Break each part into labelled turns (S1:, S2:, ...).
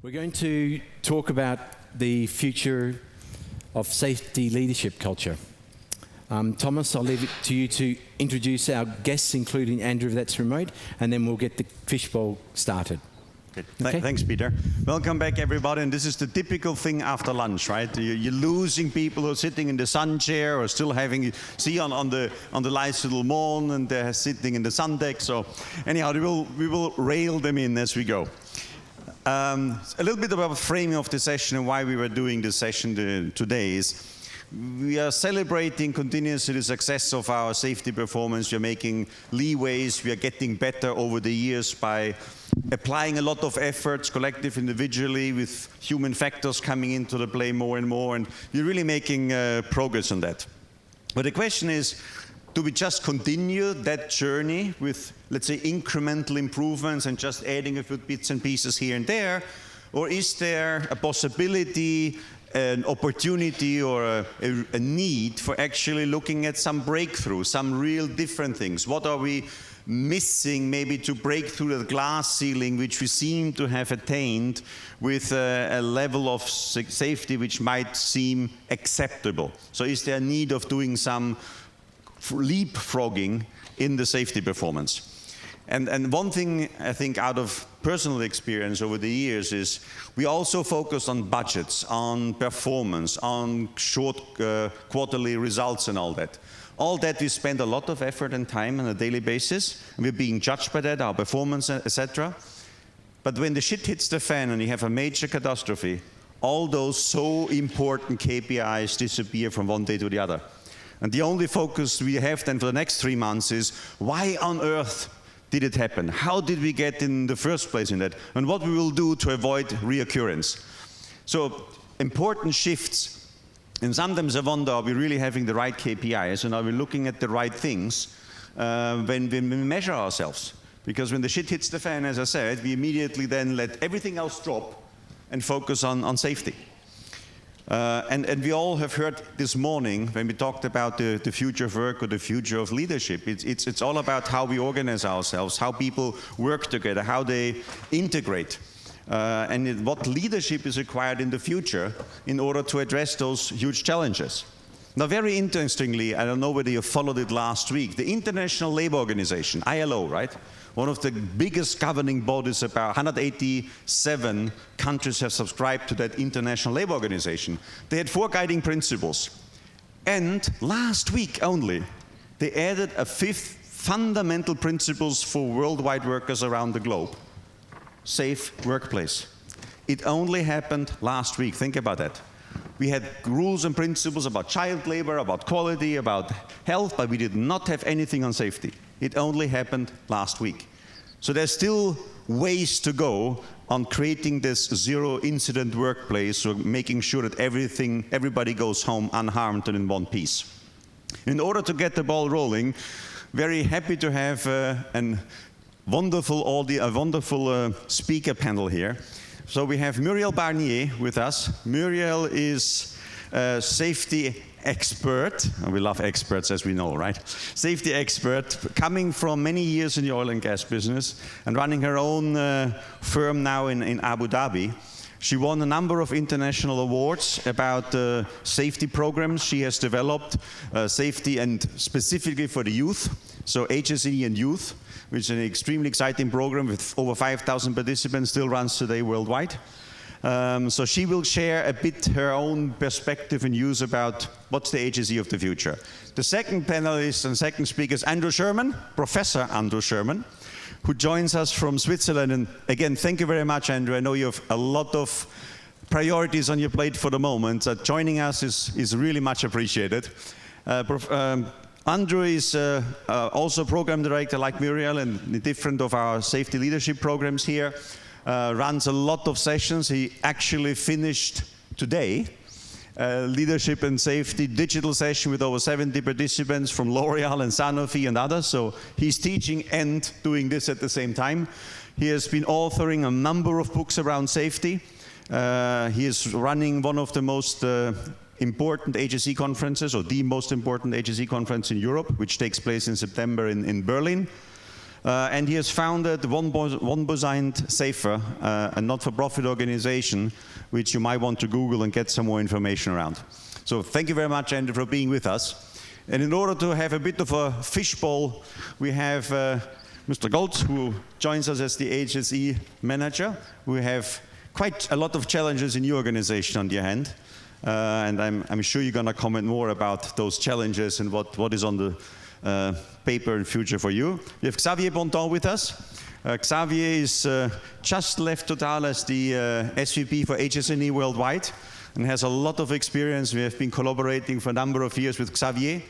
S1: We're going to talk about the future of safety leadership culture. Thomas, I'll leave it to you to introduce our guests, including Andrew, if that's remote, and then we'll get the fishbowl started.
S2: Okay. Thanks, Peter. Welcome back, everybody. And this is the typical thing after lunch, right? You're losing people who are sitting in the sun chair or still having, see on the nice little lawn, and they're sitting in the sun deck. So anyhow, we will rail them in as we go. A little bit about the framing of the session and why we were doing this session today is we are celebrating continuously the success of our safety performance. We are making leeways. We are getting better over the years by applying a lot of efforts, collective, individually, with human factors coming into the play more and more. And we're really making progress on that. But the question is, do we just continue that journey with, let's say, incremental improvements and just adding a few bits and pieces here and there? Or is there a possibility, an opportunity, or a need for actually looking at some breakthrough, some real different things? What are we missing maybe to break through the glass ceiling which we seem to have attained with a level of safety which might seem acceptable? So is there a need of doing some leapfrogging in the safety performance? And one thing I think out of personal experience over the years is we also focus on budgets, on performance, on short quarterly results and all that. All that we spend a lot of effort and time on a daily basis, and we're being judged by that, our performance, etc. But when the shit hits the fan and you have a major catastrophe, all those so important KPIs disappear from one day to the other. And the only focus we have then for the next 3 months is, why on earth did it happen? How did we get in the first place in that? And what we will do to avoid reoccurrence. So important shifts. And sometimes I wonder, are we really having the right KPIs? And are we looking at the right things when we measure ourselves? Because when the shit hits the fan, as I said, we immediately then let everything else drop and focus on safety. And we all have heard this morning when we talked about the future of work or the future of leadership. It's all about how we organize ourselves, how people work together, how they integrate, and what leadership is required in the future in order to address those huge challenges. Now, very interestingly, I don't know whether you followed it last week, the International Labour Organization, ILO, right? One of the biggest governing bodies, about 187 countries have subscribed to that International Labour Organization. They had 4 guiding principles. And last week only, they added a 5th fundamental principles for worldwide workers around the globe. Safe workplace. It only happened last week. Think about that. We had rules and principles about child labor, about quality, about health, but we did not have anything on safety. It only happened last week. So there's still ways to go on creating this zero-incident workplace, or making sure that everybody goes home unharmed and in one piece. In order to get the ball rolling, very happy to have a wonderful speaker panel here. So we have Muriel Barnier with us. Muriel is a safety expert, and we love experts, as we know, right? Safety expert, coming from many years in the oil and gas business and running her own firm now in Abu Dhabi. She won a number of international awards about safety programs she has developed, safety and specifically for the youth, so HSE and youth, which is an extremely exciting program with over 5,000 participants, still runs today worldwide. So she will share a bit her own perspective and views about what's the HSE of the future. The second panelist and second speaker is Andrew Sharman, Professor Andrew Sharman, who joins us from Switzerland. And again, thank you very much, Andrew. I know you have a lot of priorities on your plate for the moment. Joining us is really much appreciated. Andrew is also program director like Muriel in different of our safety leadership programs here. Runs a lot of sessions. He actually finished today leadership and safety digital session with over 70 participants from L'Oreal and Sanofi and others. So he's teaching and doing this at the same time. He has been authoring a number of books around safety. He is running one of the most important HSE conferences, or the most important HSE conference in Europe, which takes place in September in Berlin. and he has founded One Percent Safer, a not-for-profit organization, which you might want to Google and get some more information around. So thank you very much, Andrew, for being with us. And in order to have a bit of a fishbowl, we have Mr. Gold, who joins us as the Hse Manager. We have quite a lot of challenges in your organization on your hand. And I'm sure you're going to comment more about those challenges and what is on the paper in future for you. We have Xavier Bonton with us. Xavier is just left Total as the SVP for HSE worldwide and has a lot of experience. We have been collaborating for a number of years with Xavier.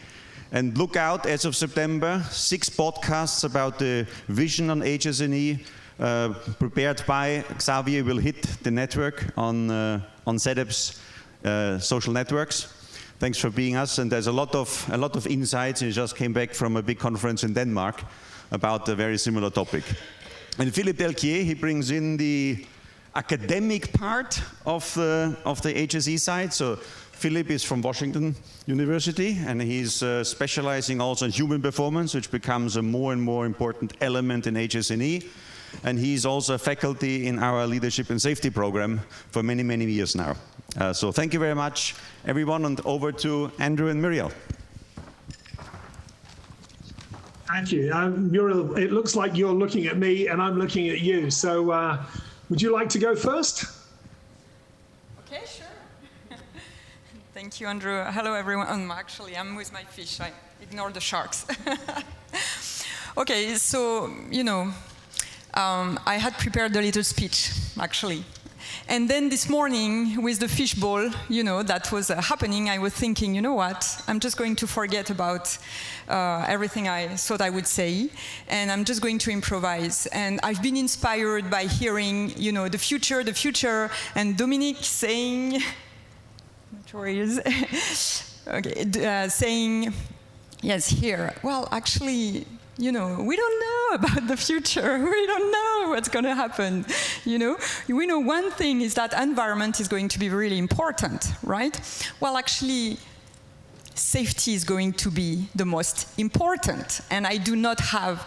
S2: And look out, as of September, 6 podcasts about the vision on HSE prepared by Xavier will hit the network on CEDEP's social networks. Thanks for being us, and there's a lot of insights. You just came back from a big conference in Denmark about a very similar topic. And Philippe Delquier, he brings in the academic part of the HSE side. So Philippe is from Washington University, and he's specializing also in human performance, which becomes a more and more important element in HSE. And he's also a faculty in our leadership and safety program for many, many years now. So thank you very much, everyone, and over to Andrew and Muriel.
S3: Thank you. Muriel, it looks like you're looking at me and I'm looking at you. So would you like to go first?
S4: Okay, sure. Thank you, Andrew. Hello, everyone. Actually, I'm with my fish. I ignore the sharks. Okay, so, you know, I had prepared a little speech, actually. And then this morning, with the fishbowl, you know, that was happening, I was thinking, you know what, I'm just going to forget about everything I thought I would say, and I'm just going to improvise. And I've been inspired by hearing, you know, the future, and Dominic saying, not sure he is, okay, saying, yes, here. Well, actually, you know, we don't know about the future. We don't know what's going to happen. You know, we know one thing is that environment is going to be really important, right? Well, actually, safety is going to be the most important. And I do not have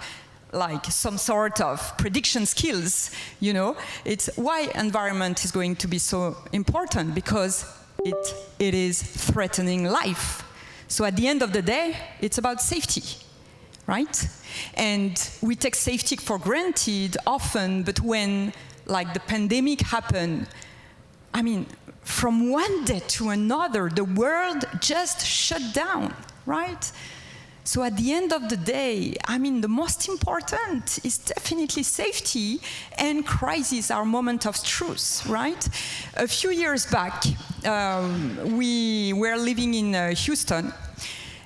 S4: like some sort of prediction skills, you know. It's why environment is going to be so important, because it is threatening life. So at the end of the day, it's about safety. Right? And we take safety for granted often, but when, like, the pandemic happened, I mean, from one day to another, the world just shut down, right? So at the end of the day, I mean, the most important is definitely safety, and crises are moment of truth, right? A few years back, we were living in Houston,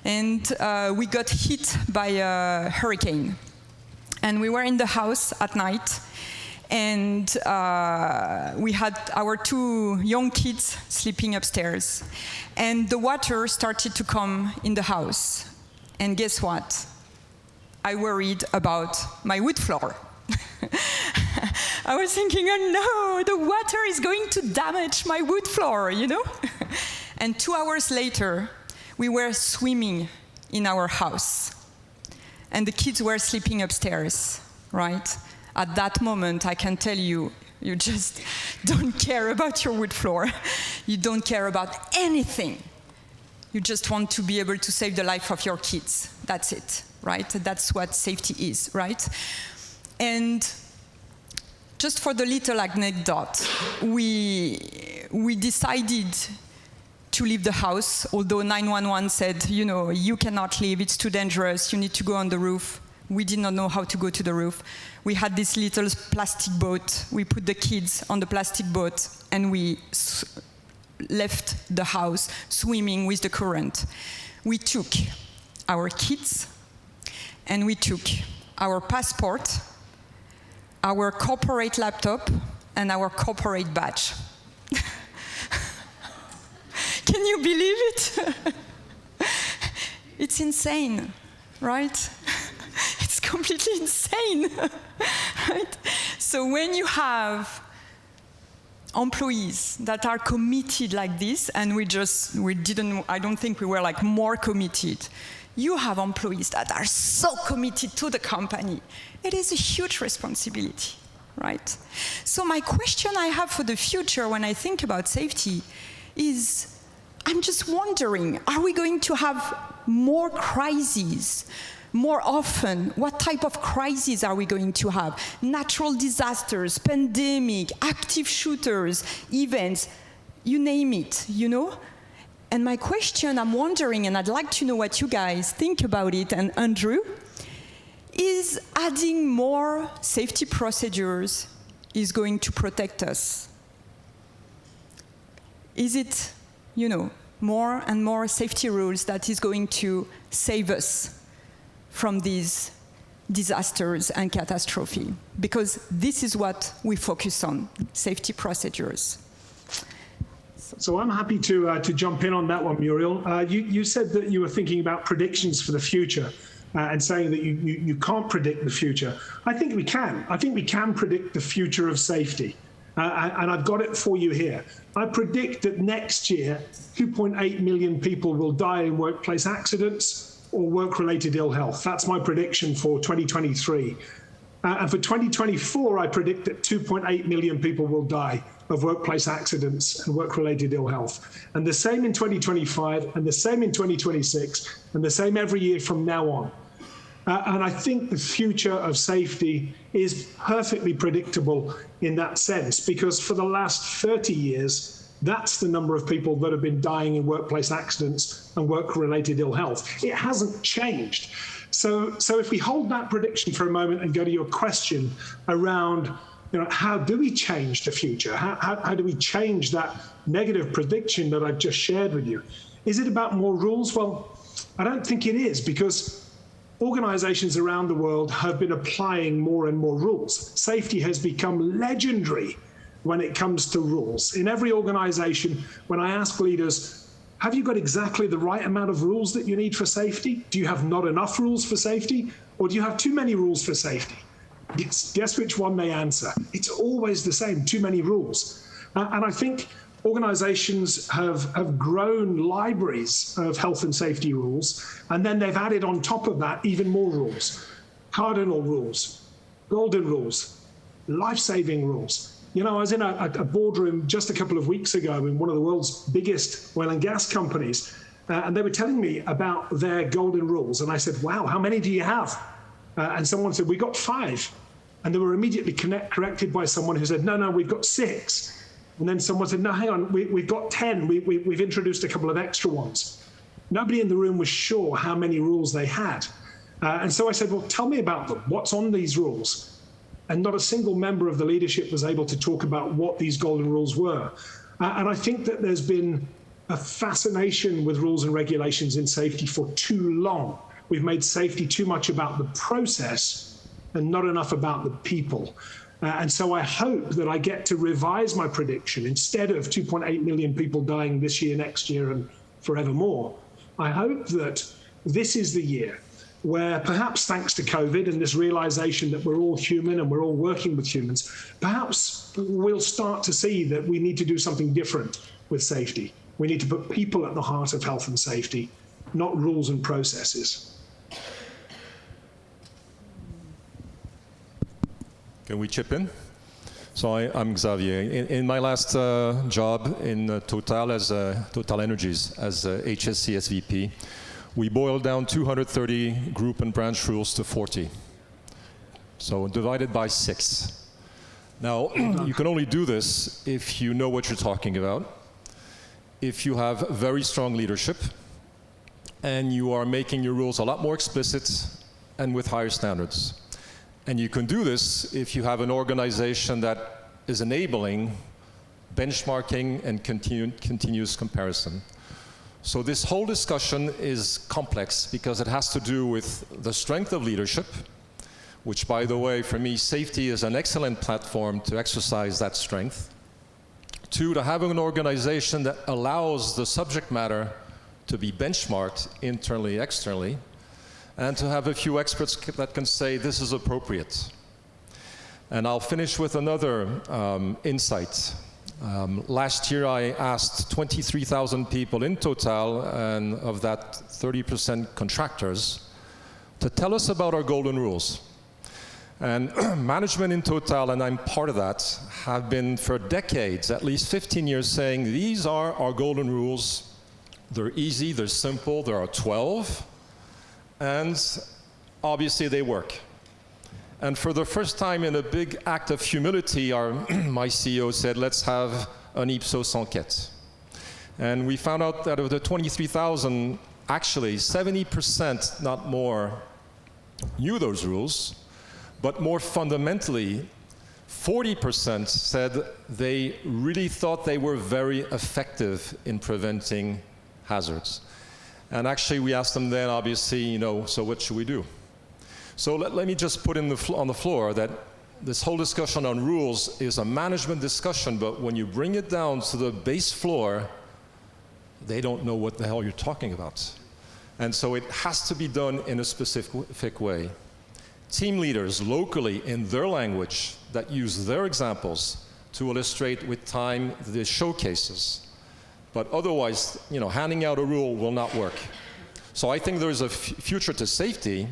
S4: and we got hit by a hurricane. And we were in the house at night, and we had our 2 young kids sleeping upstairs. And the water started to come in the house. And guess what? I worried about my wood floor. I was thinking, oh no, the water is going to damage my wood floor, you know? And 2 hours later, we were swimming in our house, and the kids were sleeping upstairs, right? At that moment, I can tell you, you just don't care about your wood floor. You don't care about anything. You just want to be able to save the life of your kids. That's it, right? That's what safety is, right? And just for the little anecdote, we decided to leave the house, although 911 said, you know, you cannot leave, it's too dangerous, you need to go on the roof. We did not know how to go to the roof. We had this little plastic boat. We put the kids on the plastic boat, and we left the house swimming with the current. We took our kids, and we took our passport, our corporate laptop, and our corporate badge. Can you believe it? It's insane, right? It's completely insane, right? So when you have employees that are committed like this, and I don't think we were like more committed. You have employees that are so committed to the company. It is a huge responsibility, right? So my question I have for the future when I think about safety is, I'm just wondering, are we going to have more crises more often? What type of crises are we going to have? Natural disasters, pandemic, active shooters, events, you name it, you know? And my question, I'm wondering, and I'd like to know what you guys think about it, and Andrew, is adding more safety procedures is going to protect us? Is it, you know, more and more safety rules that is going to save us from these disasters and catastrophe? Because this is what we focus on, safety procedures.
S3: So I'm happy to jump in on that one, Muriel. You said that you were thinking about predictions for the future and saying that you can't predict the future. I think we can. I think we can predict the future of safety. And I've got it for you here. I predict that next year, 2.8 million people will die in workplace accidents or work-related ill health. That's my prediction for 2023. And for 2024, I predict that 2.8 million people will die of workplace accidents and work-related ill health. And the same in 2025, and the same in 2026, and the same every year from now on. And I think the future of safety is perfectly predictable in that sense, because for the last 30 years, that's the number of people that have been dying in workplace accidents and work-related ill health. It hasn't changed. So if we hold that prediction for a moment and go to your question around, you know, how do we change the future? How do we change that negative prediction that I've just shared with you? Is it about more rules? Well, I don't think it is, because organizations around the world have been applying more and more rules. Safety has become legendary when it comes to rules. In every organization, when I ask leaders, have you got exactly the right amount of rules that you need for safety? Do you have not enough rules for safety? Or do you have too many rules for safety? Guess which one they answer. It's always the same, too many rules. And I think organizations have grown libraries of health and safety rules, and then they've added on top of that even more rules. Cardinal rules, golden rules, life-saving rules. You know, I was in a boardroom just a couple of weeks ago in one of the world's biggest oil and gas companies, and they were telling me about their golden rules. And I said, wow, how many do you have? And someone said, we got 5. And they were immediately corrected by someone who said, no, we've got 6. And then someone said, no, hang on, we've got 10. We've introduced a couple of extra ones. Nobody in the room was sure how many rules they had. And so I said, well, tell me about them. What's on these rules? And not a single member of the leadership was able to talk about what these golden rules were. And I think that there's been a fascination with rules and regulations in safety for too long. We've made safety too much about the process and not enough about the people. And so I hope that I get to revise my prediction. Instead of 2.8 million people dying this year, next year, and forevermore, I hope that this is the year where, perhaps thanks to COVID and this realization that we're all human and we're all working with humans, perhaps we'll start to see that we need to do something different with safety. We need to put people at the heart of health and safety, not rules and processes.
S5: Can we chip in? So I'm Xavier. In my last job in Total as Total Energies as HSC SVP, we boiled down 230 group and branch rules to 40. So divided by 6. Now, you can only do this if you know what you're talking about, if you have very strong leadership, and you are making your rules a lot more explicit and with higher standards. And you can do this if you have an organization that is enabling benchmarking and continuous comparison. So this whole discussion is complex because it has to do with the strength of leadership, which, by the way, for me, safety is an excellent platform to exercise that strength. 2, to have an organization that allows the subject matter to be benchmarked internally, externally, and to have a few experts that can say this is appropriate. And I'll finish with another insight. Last year I asked 23,000 people in Total, and of that 30% contractors, to tell us about our golden rules. And management in Total, and I'm part of that, have been for decades, at least 15 years, saying these are our golden rules. They're easy, they're simple, there are 12, and obviously they work. And for the first time, in a big act of humility, my CEO said, let's have an Ipsos enquête. And we found out that of the 23,000, actually 70%, not more, knew those rules, but more fundamentally, 40% said they really thought they were very effective in preventing hazards. And actually, we asked them then, obviously, so what should we do? So let me just put on the floor that this whole discussion on rules is a management discussion, but when you bring it down to the base floor, they don't know what the hell you're talking about. And so it has to be done in a specific way. Team leaders locally in their language that use their examples to illustrate with time the showcases. But otherwise, handing out a rule will not work. So I think there's a future to safety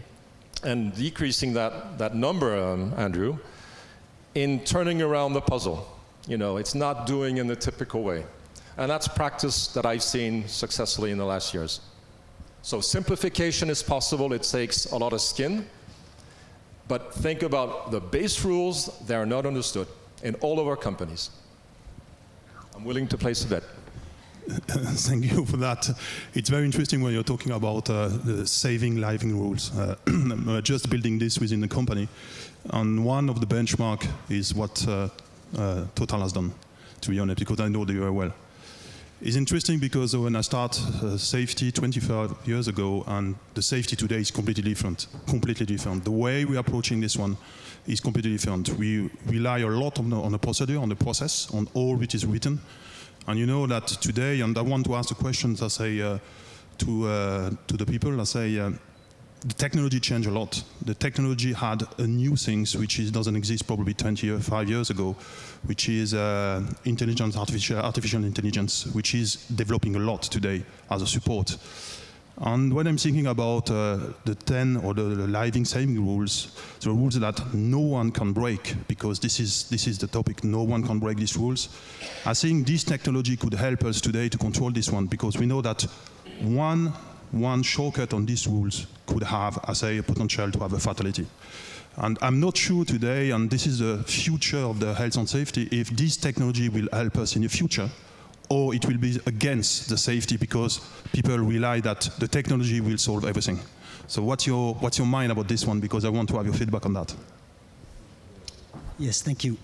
S5: and decreasing that number, Andrew, in turning around the puzzle. It's not doing in the typical way. And that's practice that I've seen successfully in the last years. So simplification is possible. It takes a lot of skin. But think about the base rules. They are not understood in all of our companies. I'm willing to place a bet.
S6: Thank you for that. It's very interesting when you're talking about the saving living rules. We're just building this within the company. And one of the benchmark is what Total has done, to be honest, because I know they very well. It's interesting because when I start safety 25 years ago, and the safety today is completely different. The way we're approaching this one is completely different. We rely a lot on the procedure, on the process, on all which is written. And you know that today, and I want to ask the questions, I say to the people, I say the technology changed a lot. The technology had a new things which doesn't exist probably 25 years ago, which is artificial intelligence, which is developing a lot today as a support. And when I'm thinking about the 10 or the living saving rules, the rules that no one can break, because this is the topic, no one can break these rules. I think this technology could help us today to control this one, because we know that one shortcut on these rules could have, I say, a potential to have a fatality. And I'm not sure today, and this is the future of the health and safety, if this technology will help us in the future, or it will be against the safety because people rely that the technology will solve everything. So what's your mind about this one? Because I want to have your feedback on that.
S7: Yes, thank you.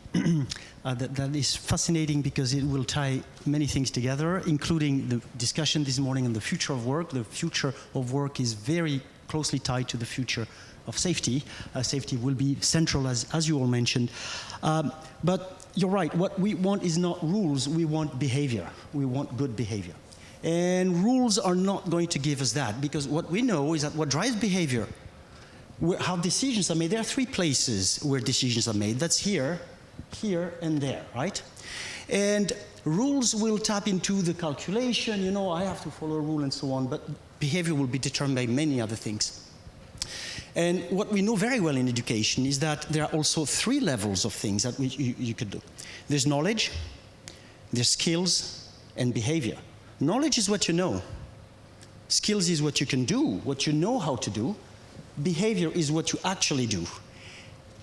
S7: That is fascinating because it will tie many things together, including the discussion this morning on the future of work. The future of work is very closely tied to the future of safety. Safety will be central, as you all mentioned. But you're right, what we want is not rules, we want behavior. We want good behavior. And rules are not going to give us that, because what we know is that what drives behavior, how decisions are made, there are three places where decisions are made. That's here, here, and there, right? And rules will tap into the calculation, I have to follow a rule and so on, but behavior will be determined by many other things. And what we know very well in education is that there are also three levels of things that you could do. There's knowledge, there's skills, and behavior. Knowledge is what you know. Skills is what you can do, what you know how to do. Behavior is what you actually do.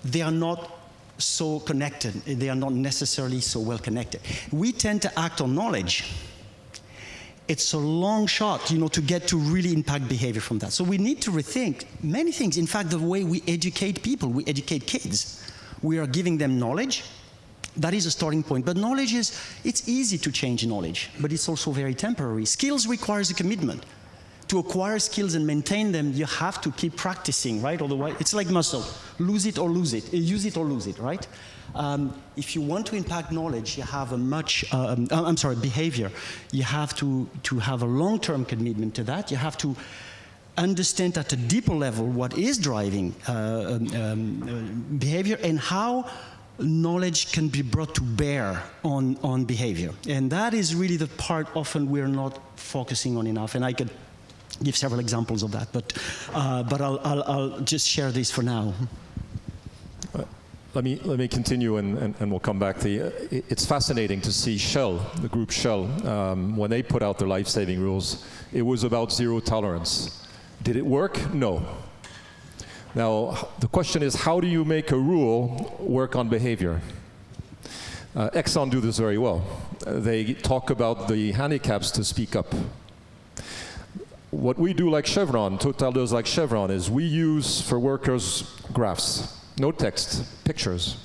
S7: They are not so connected. They are not necessarily so well connected. We tend to act on knowledge. It's a long shot, to get to really impact behavior from that. So we need to rethink many things. In fact, the way we educate people, we educate kids. We are giving them knowledge. That is a starting point. But knowledge it's easy to change knowledge, but it's also very temporary. Skills requires a commitment. To acquire skills and maintain them, you have to keep practicing, right? Otherwise, it's like muscle. Lose it or lose it. Use it or lose it, right? If you want to impact knowledge, you have behavior. You have to have a long-term commitment to that. You have to understand at a deeper level what is driving behavior and how knowledge can be brought to bear on behavior. And that is really the part often we're not focusing on enough. And I could give several examples of that, but I'll just share this for now.
S5: Let me continue and we'll come back. It's fascinating to see Shell, the group Shell, when they put out their life-saving rules, it was about zero tolerance. Did it work? No. Now, the question is, how do you make a rule work on behavior? Exxon do this very well. They talk about the handicaps to speak up. What we do like Chevron, Total does like Chevron, is we use for workers graphs, no text, pictures,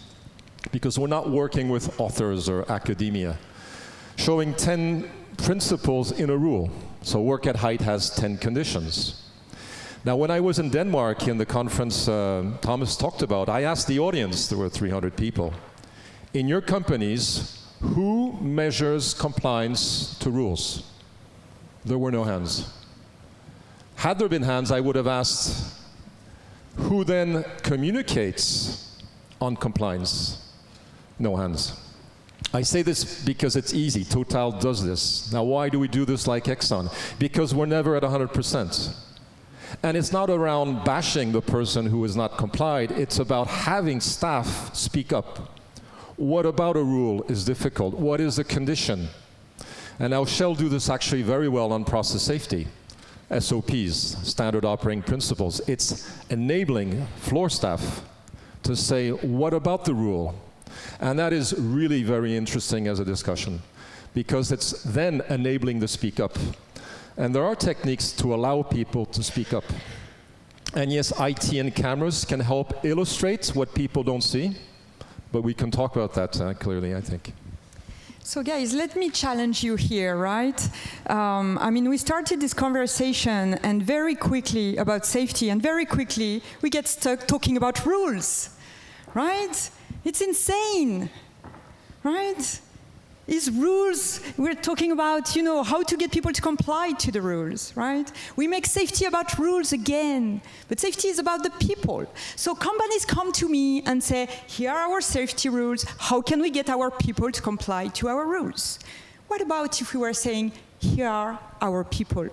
S5: because we're not working with authors or academia, showing 10 principles in a rule. So work at height has 10 conditions. Now, when I was in Denmark in the conference Thomas talked about, I asked the audience, there were 300 people, in your companies, who measures compliance to rules? There were no hands. Had there been hands, I would have asked, who then communicates on compliance? No hands. I say this because it's easy. Total does this. Now, why do we do this like Exxon? Because we're never at 100%. And it's not around bashing the person who is not complied. It's about having staff speak up. What about a rule is difficult? What is a condition? And now Shell do this actually very well on process safety. SOPs, standard operating principles. It's enabling floor staff to say, what about the rule? And that is really very interesting as a discussion, because it's then enabling the speak up. And there are techniques to allow people to speak up. And yes, IT and cameras can help illustrate what people don't see, but we can talk about that clearly, I think.
S4: So guys, let me challenge you here, right? I mean, we started this conversation and very quickly about safety, and very quickly we get stuck talking about rules, right? It's insane, right? Is rules, we're talking about, you know, how to get people to comply to the rules, right? We make safety about rules again, but safety is about the people. So companies come to me and say, here are our safety rules, how can we get our people to comply to our rules? What about if we were saying, here are our people?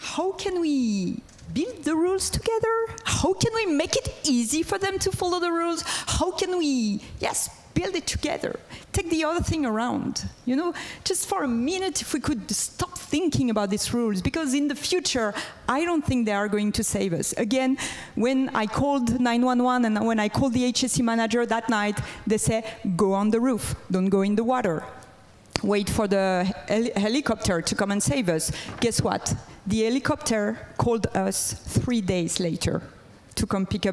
S4: How can we build the rules together? How can we make it easy for them to follow the rules? How can we, yes, build it together? Take the other thing around. You know, just for a minute, if we could stop thinking about these rules, because in the future, I don't think they are going to save us. Again, when I called 911 and when I called the Hse Manager that night, they say, go on the roof, don't go in the water. Wait for the helicopter to come and save us. Guess what? The helicopter called us 3 days later to come pick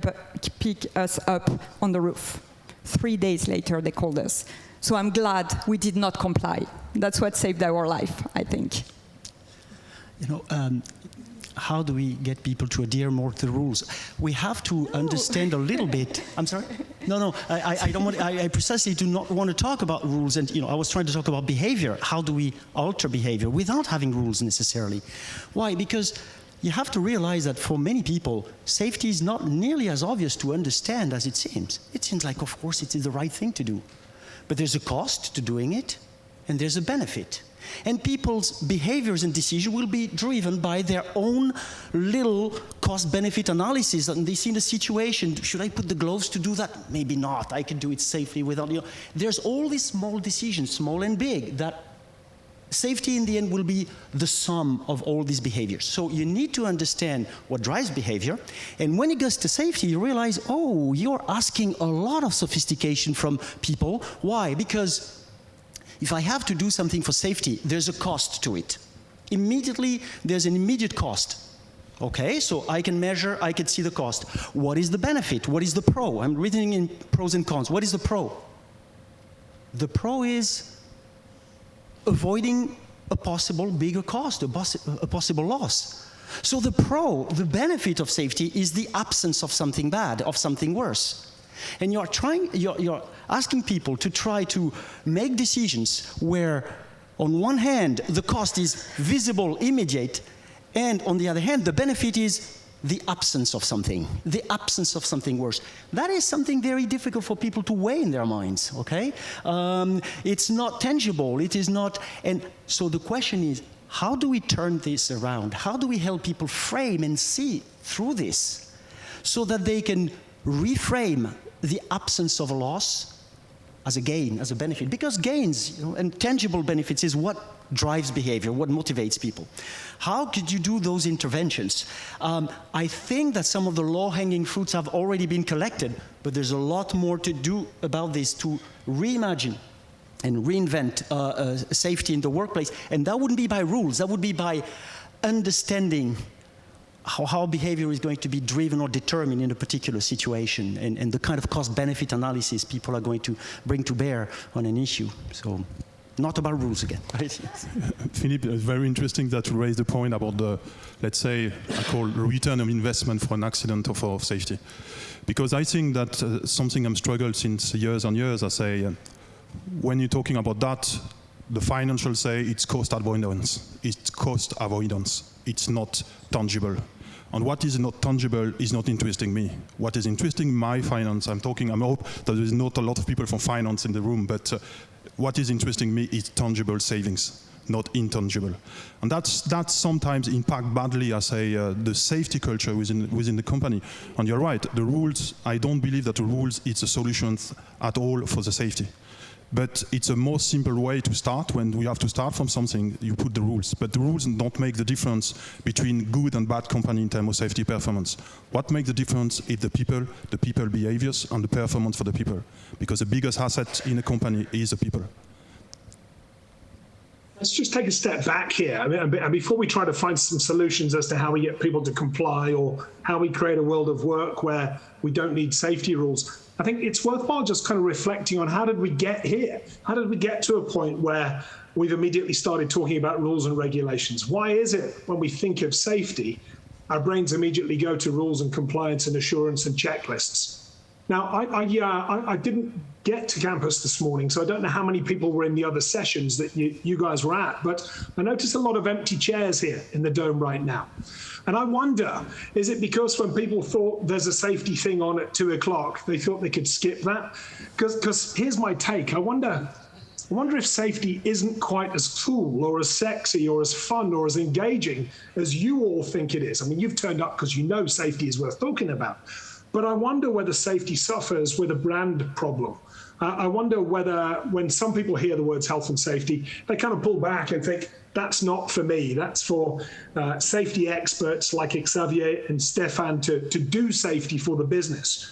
S4: us up on the roof. 3 days later, they called us. So I'm glad we did not comply. That's what saved our life, I think.
S7: You know, how do we get people to adhere more to the rules? We have to understand a little bit. I'm sorry? No, I don't want. I precisely do not want to talk about rules. And you know, I was trying to talk about behavior. How do we alter behavior without having rules necessarily? Why? Because you have to realize that for many people, safety is not nearly as obvious to understand as it seems. It seems like, of course, it is the right thing to do. But there's a cost to doing it, and there's a benefit. And people's behaviors and decisions will be driven by their own little cost-benefit analysis. And they see the situation, should I put the gloves to do that? Maybe not, I can do it safely without, you know. There's all these small decisions, small and big, that safety in the end will be the sum of all these behaviors. So you need to understand what drives behavior. And when it goes to safety, you realize, oh, you're asking a lot of sophistication from people. Why? Because if I have to do something for safety, there's a cost to it. Immediately, there's an immediate cost. Okay, so I can measure, I can see the cost. What is the benefit? What is the pro? I'm reading in pros and cons. What is the pro? The pro is avoiding a possible bigger cost, a possible loss. So the pro, the benefit of safety is the absence of something bad, of something worse. And you're asking people to try to make decisions where, on one hand, the cost is visible, immediate, and on the other hand, the benefit is the absence of something worse. That is something very difficult for people to weigh in their minds, okay? It's not tangible, it is not, and so the question is, how do we turn this around? How do we help people frame and see through this so that they can reframe the absence of a loss as a gain, as a benefit? Because gains, and tangible benefits is what drives behavior, what motivates people. How could you do those interventions? I think that some of the low-hanging fruits have already been collected, but there's a lot more to do about this to reimagine and reinvent safety in the workplace. And that wouldn't be by rules, that would be by understanding how behavior is going to be driven or determined in a particular situation, and the kind of cost-benefit analysis people are going to bring to bear on an issue. So, not about rules again.
S6: Philippe, it's very interesting that you raised the point about the, let's say, I call return of investment for an accident or for safety. Because I think that something I'm struggled since years and years, I say, when you're talking about that, the financial say it's cost avoidance. It's cost avoidance. It's not tangible. And what is not tangible is not interesting me. What is interesting my finance, I hope that there is not a lot of people from finance in the room, but what is interesting me is tangible savings, not intangible. And that's sometimes impact badly, I say, the safety culture within the company. And you're right, the rules, I don't believe that the rules is a solution at all for the safety. But it's a more simple way to start. When we have to start from something, you put the rules. But the rules don't make the difference between good and bad company in terms of safety performance. What makes the difference is the people behaviors, and the performance for the people. Because the biggest asset in a company is the people.
S3: Let's just take a step back here. I mean, before we try to find some solutions as to how we get people to comply or how we create a world of work where we don't need safety rules, I think it's worthwhile just kind of reflecting on how did we get here? How did we get to a point where we've immediately started talking about rules and regulations? Why is it when we think of safety, our brains immediately go to rules and compliance and assurance and checklists? Now, I didn't get to campus this morning, so I don't know how many people were in the other sessions that you guys were at, but I noticed a lot of empty chairs here in the dome right now. And I wonder, is it because when people thought there's a safety thing on at 2 o'clock, they thought they could skip that? Because here's my take. I wonder if safety isn't quite as cool or as sexy or as fun or as engaging as you all think it is. I mean, you've turned up because you know safety is worth talking about. But I wonder whether safety suffers with a brand problem. I wonder whether when some people hear the words health and safety, they kind of pull back and think, that's not for me. That's for safety experts like Xavier and Stefan to do safety for the business.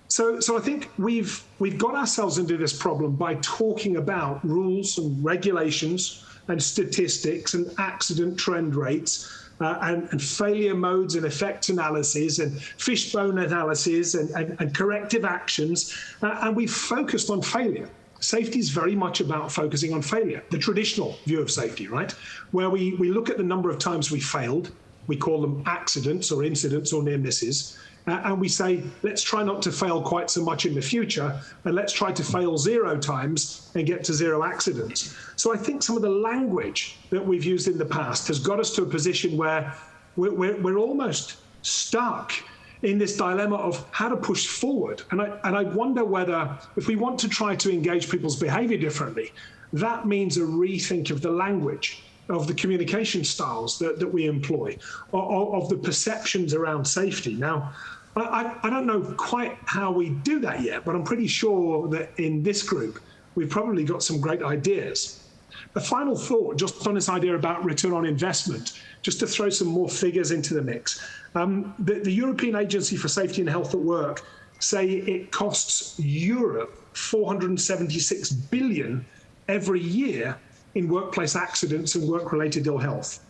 S3: So I think we've got ourselves into this problem by talking about rules and regulations and statistics and accident trend rates and failure modes and effect analysis and fishbone analysis and corrective actions, and we've focused on failure. Safety is very much about focusing on failure, the traditional view of safety, right? Where we look at the number of times we failed, we call them accidents or incidents or near misses, and we say, let's try not to fail quite so much in the future, and let's try to fail 0 times and get to 0 accidents. So I think some of the language that we've used in the past has got us to a position where we're almost stuck in this dilemma of how to push forward. And I wonder whether, if we want to try to engage people's behavior differently, that means a rethink of the language, of the communication styles that we employ, of the perceptions around safety. Now, I don't know quite how we do that yet, but I'm pretty sure that in this group, we've probably got some great ideas. The final thought, just on this idea about return on investment, just to throw some more figures into the mix. The European Agency for Safety and Health at Work say it costs Europe 476 billion every year in workplace accidents and work-related ill health.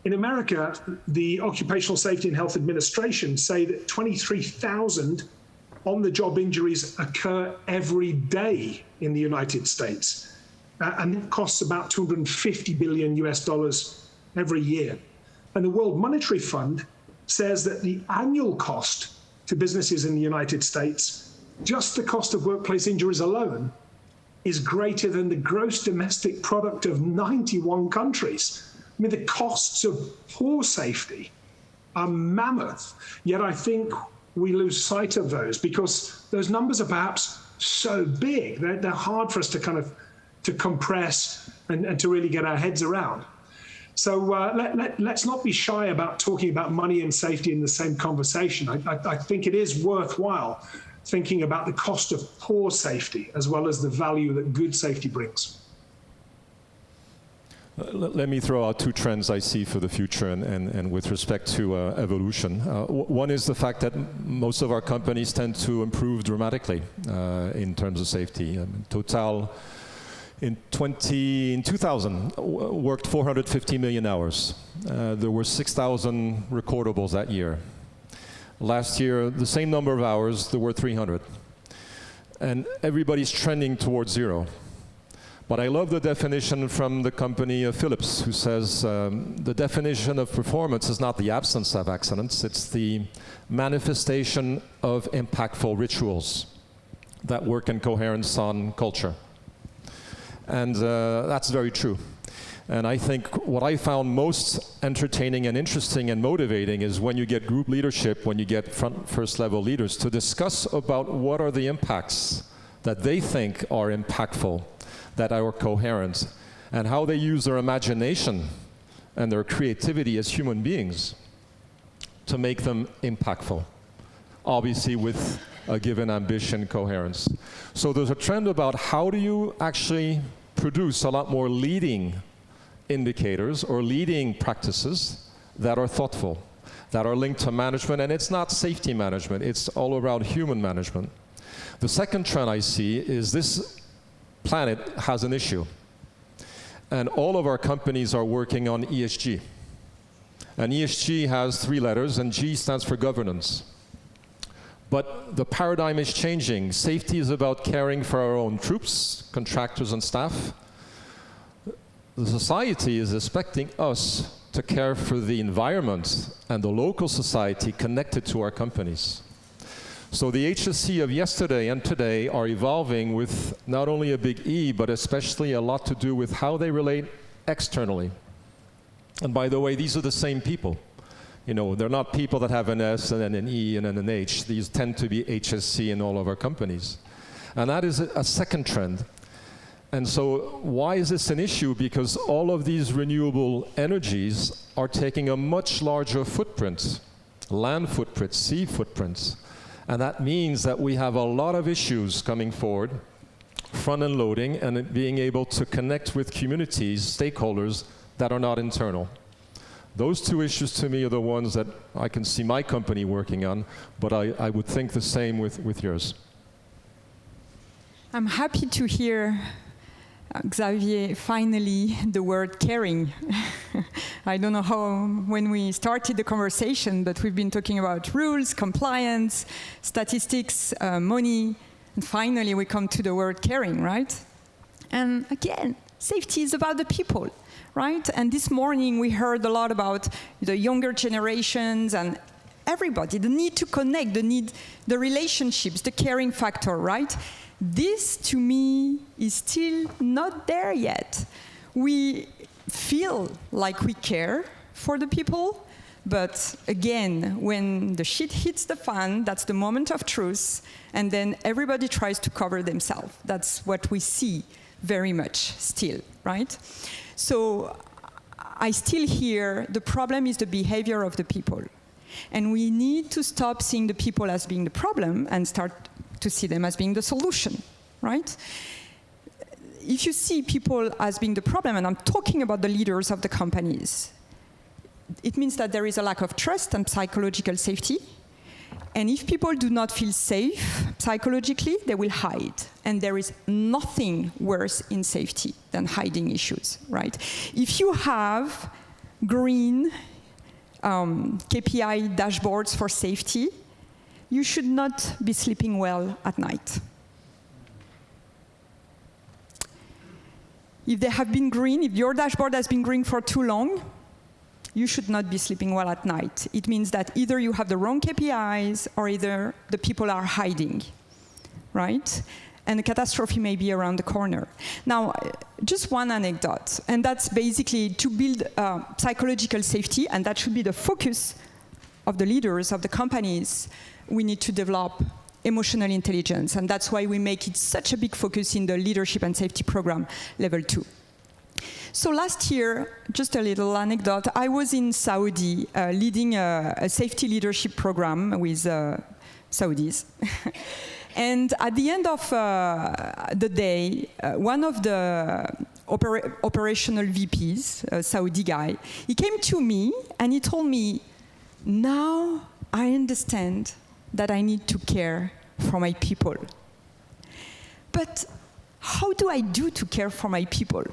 S3: In America, the Occupational Safety and Health Administration say that 23,000 on-the-job injuries occur every day in the United States. And it costs about $250 billion US every year. And the World Monetary Fund says that the annual cost to businesses in the United States, just the cost of workplace injuries alone, is greater than the gross domestic product of 91 countries. I mean, the costs of poor safety are mammoth. Yet I think we lose sight of those because those numbers are perhaps so big. They're hard for us to kind of to compress and to really get our heads around. So let's not be shy about talking about money and safety in the same conversation. I think it is worthwhile thinking about the cost of poor safety as well as the value that good safety brings.
S5: Let me throw out two trends I see for the future and with respect to evolution. One is the fact that most of our companies tend to improve dramatically in terms of safety. Total in 2000 worked 450 million hours. There were 6,000 recordables that year. Last year, the same number of hours, there were 300. And everybody's trending towards zero. But I love the definition from the company Philips, who says the definition of performance is not the absence of accidents, it's the manifestation of impactful rituals that work in coherence on culture. And that's very true. And I think what I found most entertaining and interesting and motivating is when you get group leadership, when you get first level leaders to discuss about what are the impacts that they think are impactful, that are coherent, and how they use their imagination and their creativity as human beings to make them impactful, obviously with a given ambition, coherence. So there's a trend about how do you actually produce a lot more leading indicators or leading practices that are thoughtful, that are linked to management, and it's not safety management, it's all around human management. The second trend I see is this planet has an issue. And all of our companies are working on ESG. And ESG has 3 letters, and G stands for governance. But the paradigm is changing. Safety is about caring for our own troops, contractors, and staff. The society is expecting us to care for the environment and the local society connected to our companies. So the HSC of yesterday and today are evolving with not only a big E, but especially a lot to do with how they relate externally. And by the way, these are the same people. You know, they're not people that have an S and then an E and then an H. These tend to be HSC in all of our companies. And that is a second trend. And so why is this an issue? Because all of these renewable energies are taking a much larger footprint, land footprint, sea footprints. And that means that we have a lot of issues coming forward, front-end loading, and being able to connect with communities, stakeholders that are not internal. Those two issues to me are the ones that I can see my company working on, but I would think the same with yours.
S4: I'm happy to hear, Xavier, finally the word caring. I don't know how, when we started the conversation, but we've been talking about rules, compliance, statistics, money, and finally we come to the word caring, right? And again, safety is about the people, right? And this morning we heard a lot about the younger generations and everybody, the need to connect, the relationships, the caring factor, right? This, to me, is still not there yet. We feel like we care for the people, but again, when the shit hits the fan, that's the moment of truth, and then everybody tries to cover themselves. That's what we see very much still, right? So I still hear the problem is the behavior of the people. And we need to stop seeing the people as being the problem and start to see them as being the solution, right? If you see people as being the problem, and I'm talking about the leaders of the companies, it means that there is a lack of trust and psychological safety. And if people do not feel safe psychologically, they will hide. And there is nothing worse in safety than hiding issues, right? If you have green KPI dashboards for safety, you should not be sleeping well at night. If they have been green, if your dashboard has been green for too long, you should not be sleeping well at night. It means that either you have the wrong KPIs or either the people are hiding, right? And the catastrophe may be around the corner. Now, just one anecdote, and that's basically to build psychological safety, and that should be the focus of the leaders of the companies, we need to develop emotional intelligence, and that's why we make it such a big focus in the leadership and safety program level 2. So last year, just a little anecdote, I was in Saudi leading a safety leadership program with Saudis. And at the end of the day, one of the operational VPs, a Saudi guy, he came to me and he told me, now I understand that I need to care for my people. But how do I do to care for my people?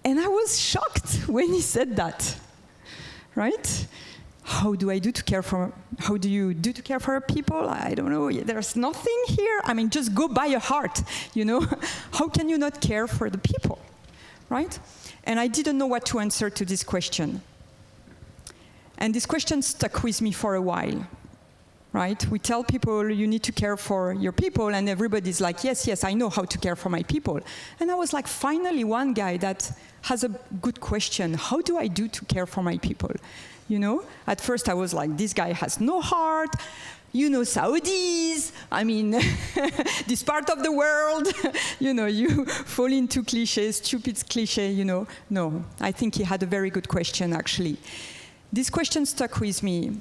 S4: And I was shocked when he said that, right? How do you do to care for people? I don't know, there's nothing here. I mean, just go by your heart, you know? How can you not care for the people, right? And I didn't know what to answer to this question. And this question stuck with me for a while, right? We tell people you need to care for your people, and everybody's like, yes, yes, I know how to care for my people. And I was like, finally, one guy that has a good question. How do I do to care for my people? You know, at first I was like, this guy has no heart. You know, Saudis, I mean, this part of the world, you know, you fall into cliches, stupid cliche, you know. No, I think he had a very good question, actually. This question stuck with me.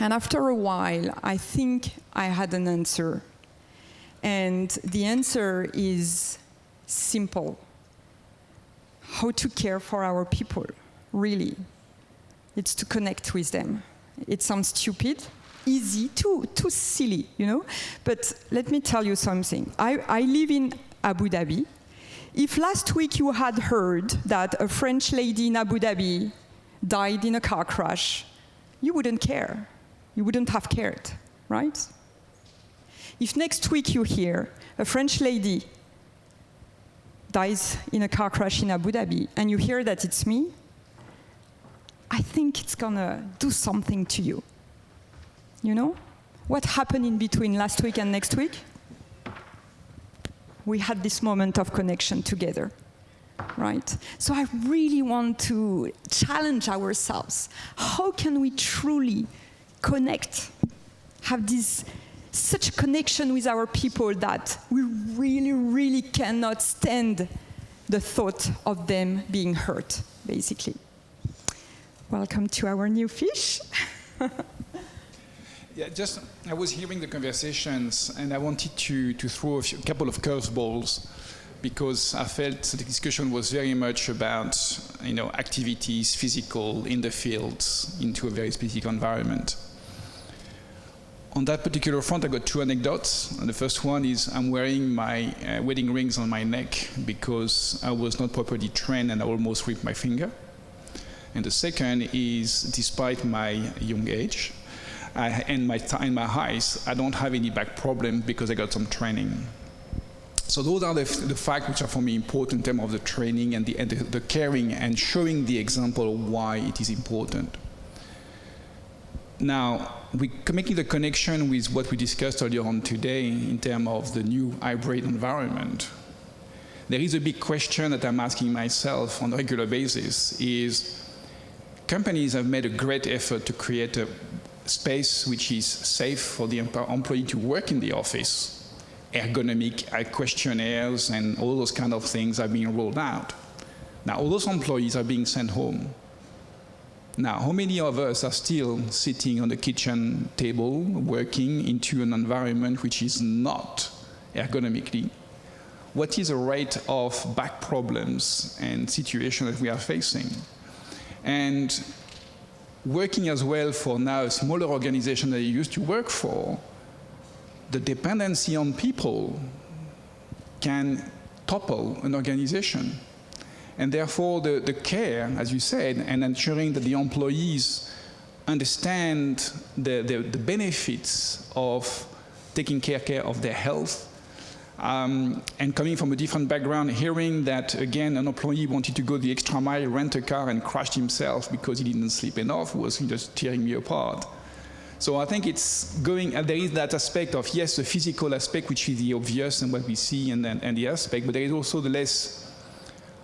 S4: And after a while, I think I had an answer. And the answer is simple. How to care for our people, really. It's to connect with them. It sounds stupid, easy, too silly, you know? But let me tell you something. I live in Abu Dhabi. If last week you had heard that a French lady in Abu Dhabi died in a car crash, you wouldn't care. You wouldn't have cared, right? If next week you hear a French lady dies in a car crash in Abu Dhabi, and you hear that it's me, I think it's gonna do something to you. You know? What happened in between last week and next week? We had this moment of connection together, right? So I really want to challenge ourselves. How can we truly connect, have this such a connection with our people that we really, really cannot stand the thought of them being hurt, basically. Welcome to our new fish.
S8: Yeah, just I was hearing the conversations, and I wanted to throw a couple of curveballs, because I felt the discussion was very much about, you know, activities, physical, in the fields, into a very specific environment. On that particular front, I got two anecdotes. And the first one is I'm wearing my wedding rings on my neck because I was not properly trained and I almost ripped my finger. And the second is, despite my young age and my highs, I don't have any back problem because I got some training. So those are the facts which are for me important in terms of the training and the caring and showing the example of why it is important. Now, we're making the connection with what we discussed earlier on today in terms of the new hybrid environment. There is a big question that I'm asking myself on a regular basis is, companies have made a great effort to create a space which is safe for the employee to work in the office. Ergonomic questionnaires and all those kind of things are being rolled out. Now, all those employees are being sent home. Now, how many of us are still sitting on the kitchen table working into an environment which is not ergonomically? What is the rate of back problems and situations that we are facing? And working as well for now a smaller organization that you used to work for, the dependency on people can topple an organization. And therefore, the care, as you said, and ensuring that the employees understand the benefits of taking care of their health, and coming from a different background, hearing that, again, an employee wanted to go the extra mile, rent a car, and crashed himself because he didn't sleep enough, was just tearing me apart. So I think it's going, and there is that aspect of, yes, the physical aspect, which is the obvious and what we see, and the aspect, but there is also the less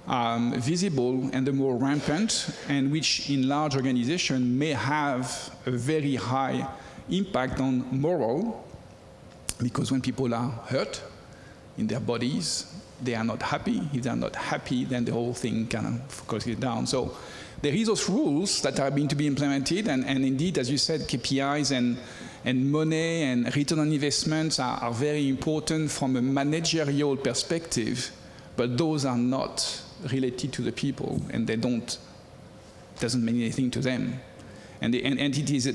S8: visible and the more rampant, and which in large organizations may have a very high impact on morale, because when people are hurt in their bodies, they are not happy. If they are not happy, then the whole thing kind of goes down. So there is those rules that are going to be implemented, and indeed, as you said, KPIs and money and return on investments are very important from a managerial perspective, but those are not related to the people, and doesn't mean anything to them. And it is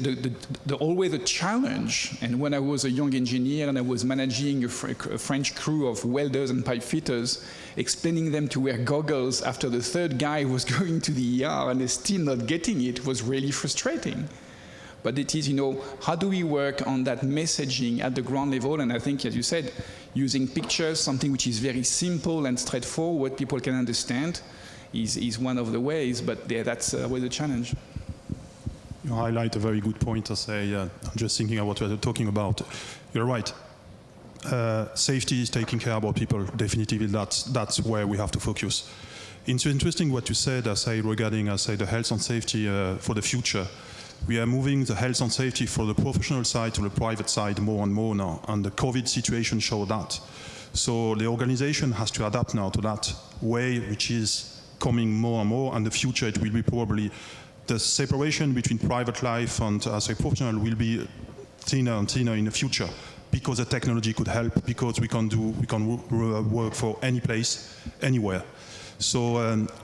S8: always a challenge. And when I was a young engineer and I was managing a French crew of welders and pipe fitters, explaining them to wear goggles after the third guy was going to the ER and is still not getting it was really frustrating. But it is, how do we work on that messaging at the ground level? And I think, as you said, using pictures, something which is very simple and straightforward, people can understand, is one of the ways. But that's always a challenge.
S6: You highlight a very good point. I'm just thinking of what we're talking about. You're right. Safety is taking care about people. Definitely, that's where we have to focus. It's interesting what you said, regarding the health and safety for the future. We are moving the health and safety from the professional side to the private side more and more now, and the COVID situation showed that. So the organization has to adapt now to that way, which is coming more and more, and the future it will be probably the separation between private life and as a professional will be thinner and thinner in the future, because the technology could help, because we can work for any place, anywhere. So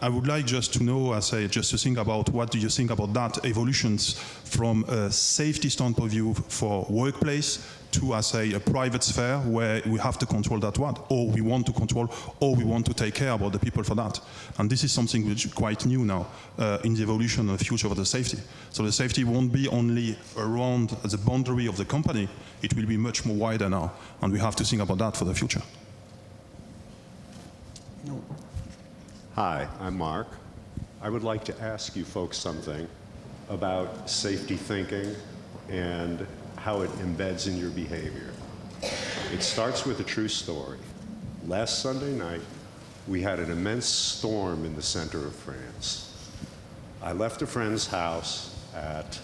S6: I would like just to know, just to think about what do you think about that evolutions from a safety standpoint of view for workplace to a private sphere where we have to control that one, or we want to control, or we want to take care about the people for that. And this is something which is quite new now in the evolution of the future of the safety. So the safety won't be only around the boundary of the company, it will be much more wider now, and we have to think about that for the future.
S7: No.
S9: Hi, I'm Mark. I would like to ask you folks something about safety thinking and how it embeds in your behavior. It starts with a true story. Last Sunday night, we had an immense storm in the center of France. I left a friend's house at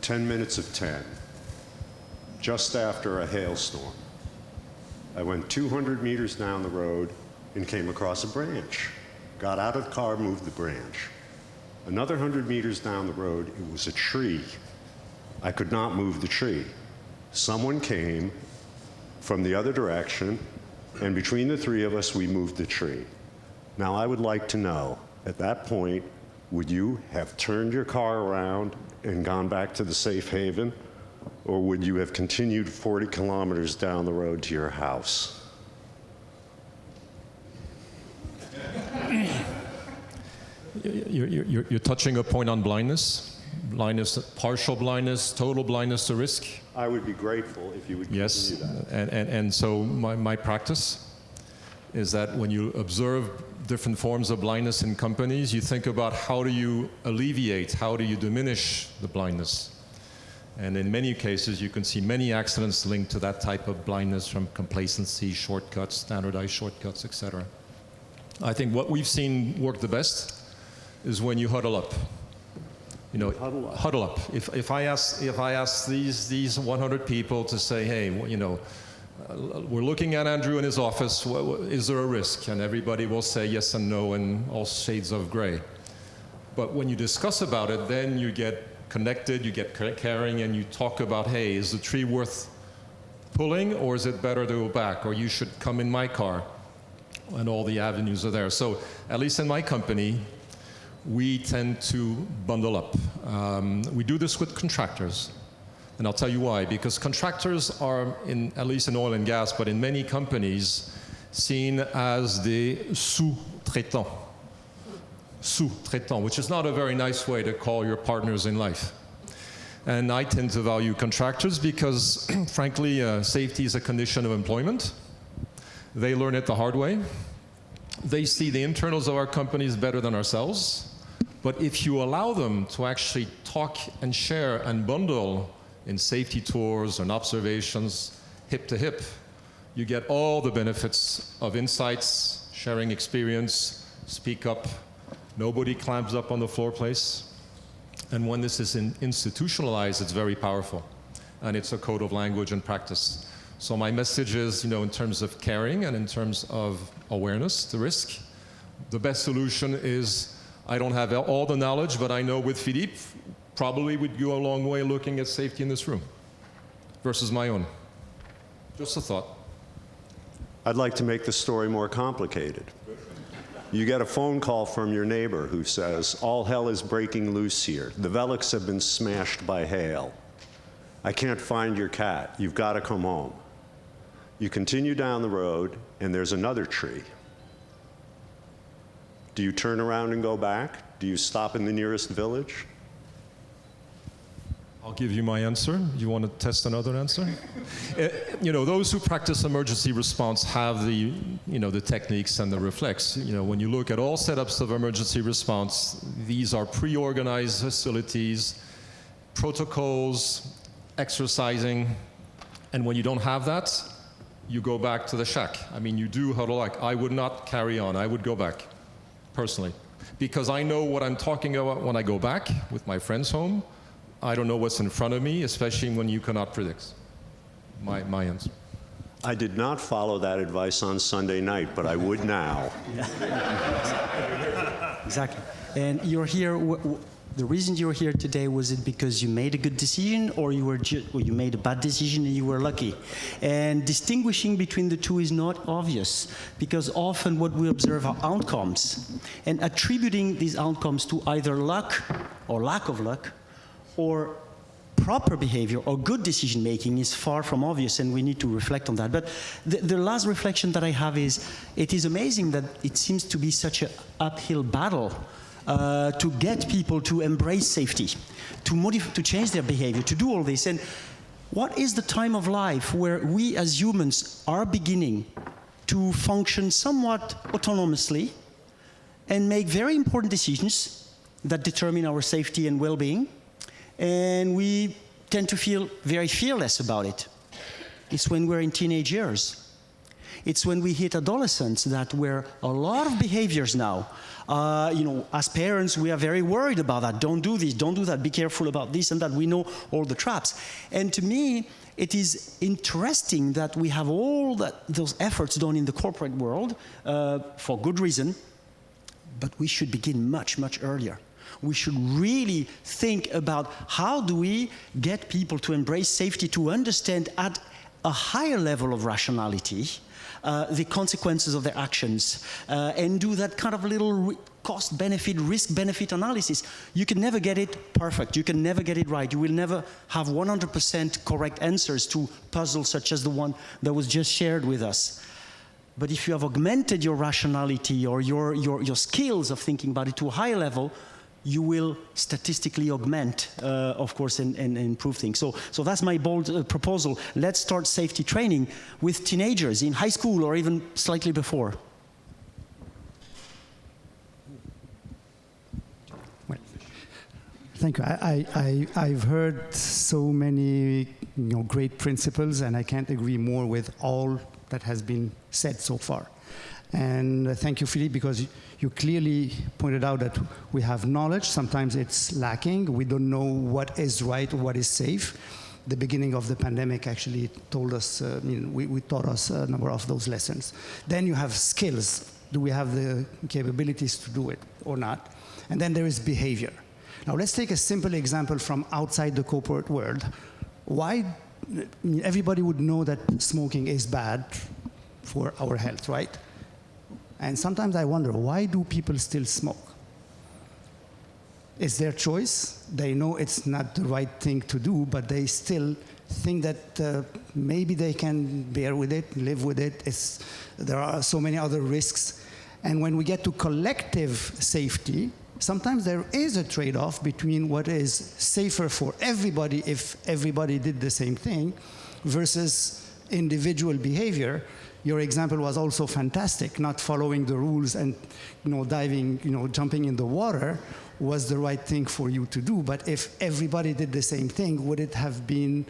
S9: 10 minutes of 10, just after a hailstorm. I went 200 meters down the road and came across a branch. Got out of the car, moved the branch. Another 100 meters down the road, it was a tree. I could not move the tree. Someone came from the other direction, and between the three of us, we moved the tree. Now, I would like to know, at that point, would you have turned your car around and gone back to the safe haven, or would you have continued 40 kilometers down the road to your house?
S5: You're touching a point on blindness. Blindness, partial blindness, total blindness to risk.
S9: I would be grateful if you would continue that.
S5: And so my practice is that when you observe different forms of blindness in companies, you think about how do you alleviate, how do you diminish the blindness. And in many cases, you can see many accidents linked to that type of blindness, from complacency, shortcuts, standardized shortcuts, etc. I think what we've seen work the best is when you huddle up. Huddle up. If I ask these 100 people to say, hey, we're looking at Andrew in his office, is there a risk? And everybody will say yes and no and all shades of gray. But when you discuss about it, then you get connected, you get caring, and you talk about, hey, is the tree worth pulling, or is it better to go back, or you should come in my car, and all the avenues are there. So at least in my company, we tend to bundle up. We do this with contractors, and I'll tell you why. Because contractors are, at least in oil and gas, but in many companies, seen as des sous-traitants. Sous-traitants, which is not a very nice way to call your partners in life. And I tend to value contractors because, frankly, safety is a condition of employment. They learn it the hard way. They see the internals of our companies better than ourselves. But if you allow them to actually talk and share and bundle in safety tours and observations, hip to hip, you get all the benefits of insights, sharing experience, speak up. Nobody climbs up on the floor place. And when this is institutionalized, it's very powerful. And it's a code of language and practice. So my message is, in terms of caring and in terms of awareness to risk, the best solution is, I don't have all the knowledge, but I know with Philippe, probably would go a long way looking at safety in this room versus my own. Just a thought.
S9: I'd like to make the story more complicated. You get a phone call from your neighbor who says, all hell is breaking loose here. The Velux have been smashed by hail. I can't find your cat. You've got to come home. You continue down the road, and there's another tree. Do you turn around and go back? Do you stop in the nearest village?
S5: I'll give you my answer. You want to test another answer? Those who practice emergency response have the techniques and the reflex. When you look at all setups of emergency response, these are pre-organized facilities, protocols, exercising, and when you don't have that, you go back to the shack. You do huddle like, I would not carry on. I would go back, personally, because I know what I'm talking about when I go back with my friends home. I don't know what's in front of me, especially when you cannot predict. My answer.
S9: I did not follow that advice on Sunday night, but I would now.
S7: Exactly. And you're here. The reason you're here today, was it because you made a good decision, or you made a bad decision and you were lucky? And distinguishing between the two is not obvious, because often what we observe are outcomes, and attributing these outcomes to either luck or lack of luck, or proper behavior or good decision making is far from obvious, and we need to reflect on that. But the last reflection that I have is, it is amazing that it seems to be such an uphill battle to get people to embrace safety, to change their behavior, to do all this. And what is the time of life where we as humans are beginning to function somewhat autonomously and make very important decisions that determine our safety and well-being? And we tend to feel very fearless about it. It's when we're in teenage years. It's when we hit adolescence that where a lot of behaviors now, as parents, we are very worried about that. Don't do this, don't do that, be careful about this and that. We know all the traps. And to me, it is interesting that we have all those efforts done in the corporate world for good reason, but we should begin much, much earlier. We should really think about how do we get people to embrace safety, to understand at a higher level of rationality the consequences of their actions, and do that kind of little cost-benefit, risk-benefit analysis. You can never get it perfect. You can never get it right. You will never have 100% correct answers to puzzles such as the one that was just shared with us. But if you have augmented your rationality or your skills of thinking about it to a higher level, you will statistically augment, of course, and improve things. So that's my bold proposal. Let's start safety training with teenagers in high school or even slightly before.
S10: Well, thank you. I've heard so many great principles, and I can't agree more with all that has been said so far. And thank you, Philippe, because you clearly pointed out that we have knowledge. Sometimes it's lacking. We don't know what is right, what is safe. The beginning of the pandemic actually told us, we taught us a number of those lessons. Then you have skills. Do we have the capabilities to do it or not? And then there is behavior. Now let's take a simple example from outside the corporate world. Why? Everybody would know that smoking is bad for our health, right? And sometimes I wonder, why do people still smoke? It's their choice. They know it's not the right thing to do, but they still think that maybe they can bear with it, live with it. There are so many other risks. And when we get to collective safety, sometimes there is a trade-off between what is safer for everybody if everybody did the same thing versus individual behavior. Your example was also fantastic. Not following the rules and diving, jumping in the water was the right thing for you to do. But if everybody did the same thing, would it have been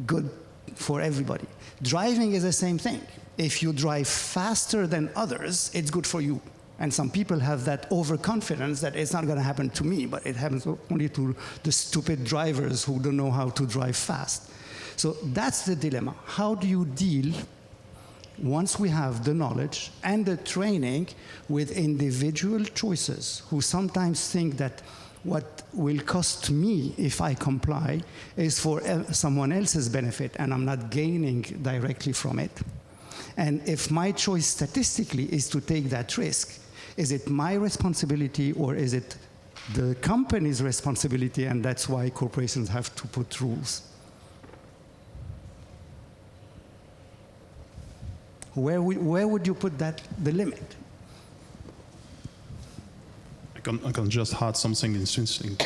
S10: good for everybody? Driving is the same thing. If you drive faster than others, it's good for you. And some people have that overconfidence that it's not going to happen to me, but it happens only to the stupid drivers who don't know how to drive fast. So that's the dilemma. How do you deal, once we have the knowledge and the training, with individual choices who sometimes think that what will cost me if I comply is for someone else's benefit and I'm not gaining directly from it? And if my choice statistically is to take that risk, is it my responsibility or is it the company's responsibility? And that's why corporations have to put rules. Where would you put the limit?
S6: I can just add something interesting.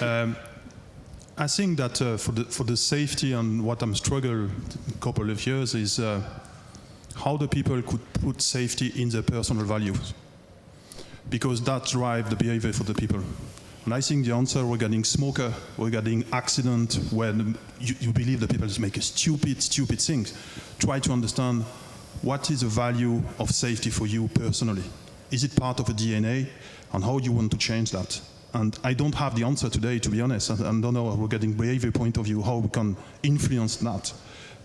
S6: I think that for the safety and what I'm struggling a couple of years is how the people could put safety in their personal values, because that drives the behavior for the people. And I think the answer regarding smoker, regarding accident, when you believe that people just make a stupid things, try to understand what is the value of safety for you personally. Is it part of a DNA, and how do you want to change that? And I don't have the answer today, to be honest. I don't know regarding behavior point of view how we can influence that.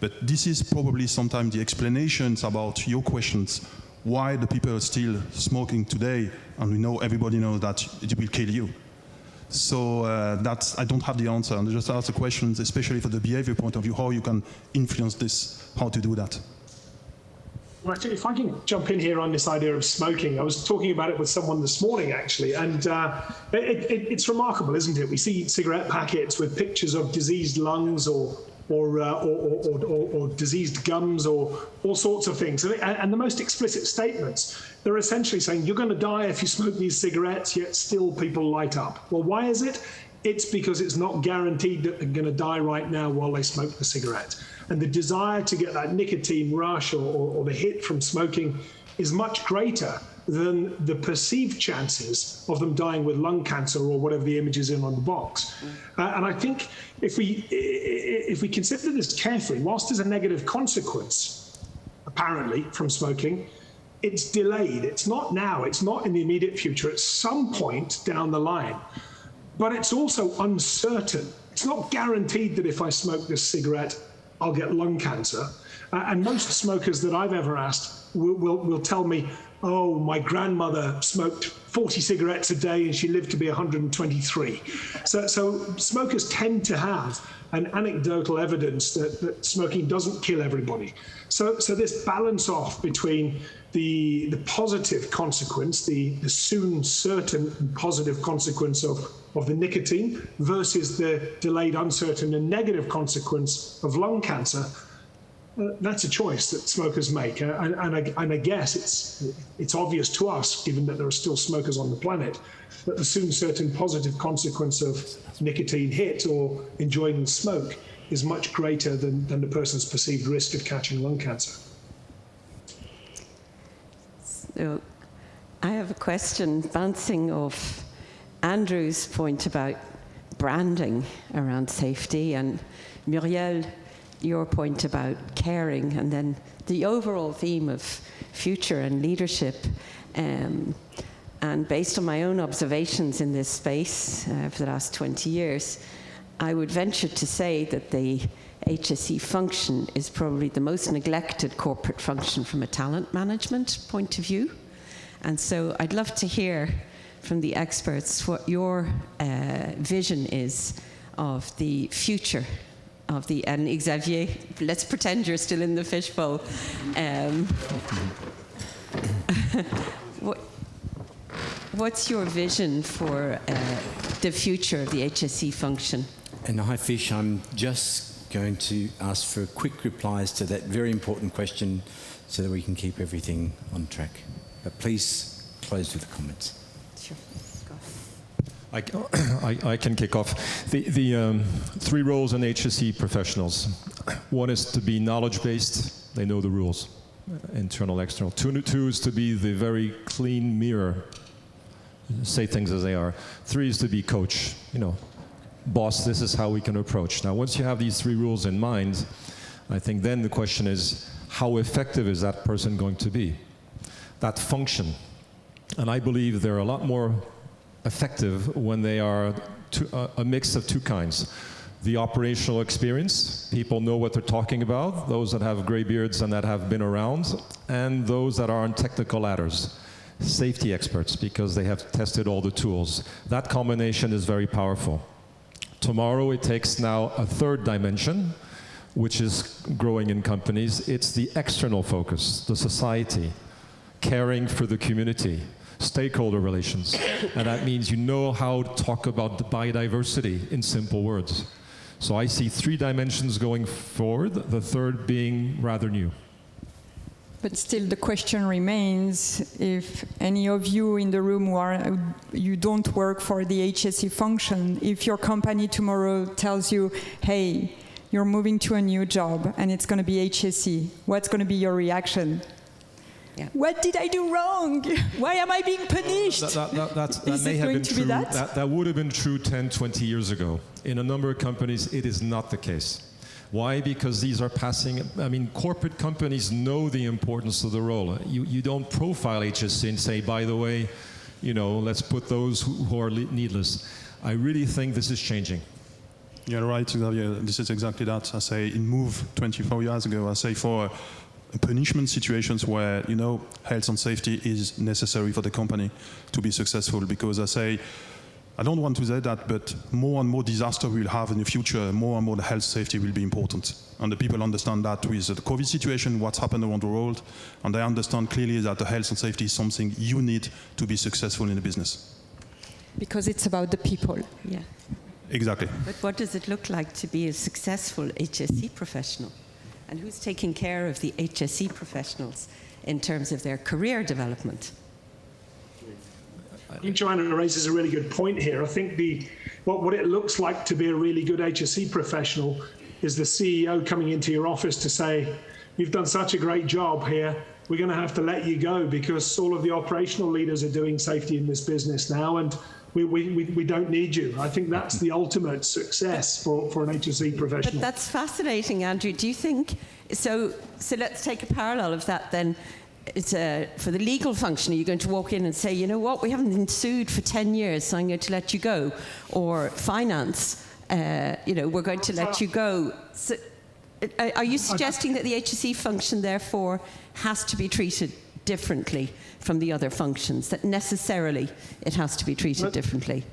S6: But this is probably sometimes the explanations about your questions, why the people are still smoking today, and we know everybody knows that it will kill you. So I don't have the answer, and I just ask the questions, especially for the behavior point of view, how you can influence this, how to do that.
S3: Right, if I can jump in here on this idea of smoking, I was talking about it with someone this morning, actually, and it's remarkable, isn't it? We see cigarette packets with pictures of diseased lungs or diseased gums or all sorts of things. And the most explicit statements, they're essentially saying, you're going to die if you smoke these cigarettes, yet still people light up. Well, why is it? It's because it's not guaranteed that they're going to die right now while they smoke the cigarette. And the desire to get that nicotine rush or the hit from smoking is much greater than the perceived chances of them dying with lung cancer or whatever the image is in on the box. And I think if we consider this carefully, whilst there's a negative consequence, apparently, from smoking, it's delayed. It's not now. It's not in the immediate future. At some point down the line. But it's also uncertain. It's not guaranteed that if I smoke this cigarette, I'll get lung cancer. And most smokers that I've ever asked will tell me, oh, my grandmother smoked 40 cigarettes a day and she lived to be 123. So smokers tend to have an anecdotal evidence that smoking doesn't kill everybody. So this balance off between the positive consequence, the soon certain and positive consequence of the nicotine versus the delayed, uncertain and negative consequence of lung cancer, that's a choice that smokers make. And I guess it's obvious to us, given that there are still smokers on the planet, that the soon certain positive consequence of nicotine hit or enjoying the smoke is much greater than the person's perceived risk of catching lung cancer.
S11: So I have a question bouncing off Andrew's point about branding around safety, and Muriel, your point about caring, and then the overall theme of future and leadership. And based on my own observations in this space for the last 20 years, I would venture to say that the HSE function is probably the most neglected corporate function from a talent management point of view. And so I'd love to hear from the experts what your vision is of the future of the, and Xavier, let's pretend you're still in the fishbowl. What's your vision for the future of the HSE function?
S1: And hi, Fish, I'm just going to ask for quick replies to that very important question so that we can keep everything on track. But please close with the comments.
S11: Sure.
S5: I can kick off. The three roles in HSE professionals. One is to be knowledge-based. They know the rules, internal, external. Two is to be the very clean mirror, say things as they are. Three is to be coach. Boss, this is how we can approach. Now, once you have these three rules in mind, I think then the question is, how effective is that person going to be? That function. And I believe they're a lot more effective when they are a mix of two kinds. The operational experience, people know what they're talking about, those that have gray beards and that have been around, and those that are on technical ladders, safety experts, because they have tested all the tools. That combination is very powerful. Tomorrow it takes now a third dimension, which is growing in companies. It's the external focus, the society, caring for the community, stakeholder relations. And that means you know how to talk about the biodiversity in simple words. So I see three dimensions going forward, the third being rather new.
S4: But still the question remains, if any of you in the room you don't work for the HSE function, if your company tomorrow tells you, hey, you're moving to a new job and it's going to be HSE, what's going to be your reaction? Yeah. What did I do wrong? Why am I being punished?
S5: That may have been true. That would have been true 10, 20 years ago. In a number of companies, it is not the case. Why? Because these are passing, I mean, corporate companies know the importance of the role. You don't profile HSE and say, by the way, you know, let's put those who are needless. I really think this is changing.
S6: You're right, Xavier. This is exactly that. I say in Move 24 years ago, I say for punishment situations where, you know, health and safety is necessary for the company to be successful, because I say, I don't want to say that, but more and more disaster we'll have in the future, more and more the health safety will be important. And the people understand that with the COVID situation, what's happened around the world, and they understand clearly that the health and safety is something you need to be successful in the business.
S4: Because it's about the people.
S11: Yeah.
S6: Exactly.
S11: But what does it look like to be a successful HSE professional? And who's taking care of the HSE professionals in terms of their career development?
S3: I think Joanna raises a really good point here. I think what it looks like to be a really good HSE professional is the CEO coming into your office to say, you've done such a great job here, we're going to have to let you go because all of the operational leaders are doing safety in this business now, and we don't need you. I think that's the ultimate success for an HSE professional.
S11: But that's fascinating, Andrew. Do you think, so let's take a parallel of that then. It's for the legal function, are you going to walk in and say, you know what, we haven't been sued for 10 years, so I'm going to let you go? Or finance, you know, we're going to let you go. So, are you suggesting that the HSE function, therefore, has to be treated differently from the other functions, that necessarily it has to be treated differently?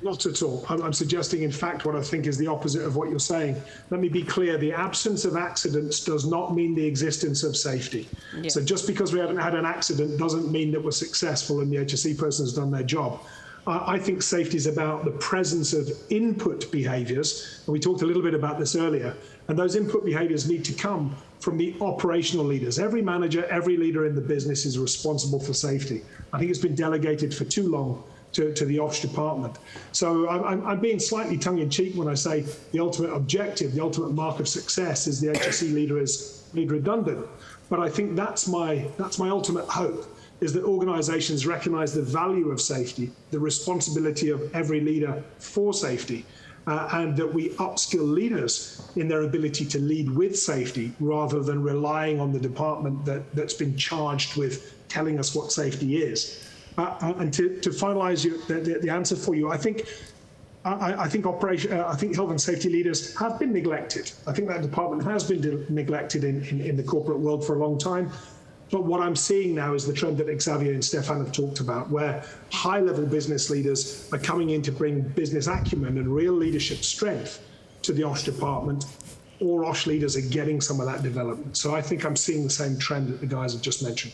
S3: Not at all. I'm suggesting, in fact, what I think is the opposite of what you're saying. Let me be clear. The absence of accidents does not mean the existence of safety. Yeah. So just because we haven't had an accident doesn't mean that we're successful and the HSE person has done their job. I think safety is about the presence of input behaviors, and we talked a little bit about this earlier, and those input behaviors need to come from the operational leaders. Every manager, every leader in the business is responsible for safety. I think it's been delegated for too long to the OPS department. So I'm being slightly tongue-in-cheek when I say the ultimate objective, the ultimate mark of success is the HSE leader is lead redundant. But I think that's my ultimate hope, is that organizations recognize the value of safety, the responsibility of every leader for safety, and that we upskill leaders in their ability to lead with safety rather than relying on the department that's been charged with telling us what safety is. And to finalise the answer for you, I think health and safety leaders have been neglected. I think that department has been neglected in the corporate world for a long time. But what I'm seeing now is the trend that Xavier and Stefan have talked about, where high-level business leaders are coming in to bring business acumen and real leadership strength to the OSH department, or OSH leaders are getting some of that development. So I think I'm seeing the same trend that the guys have just mentioned.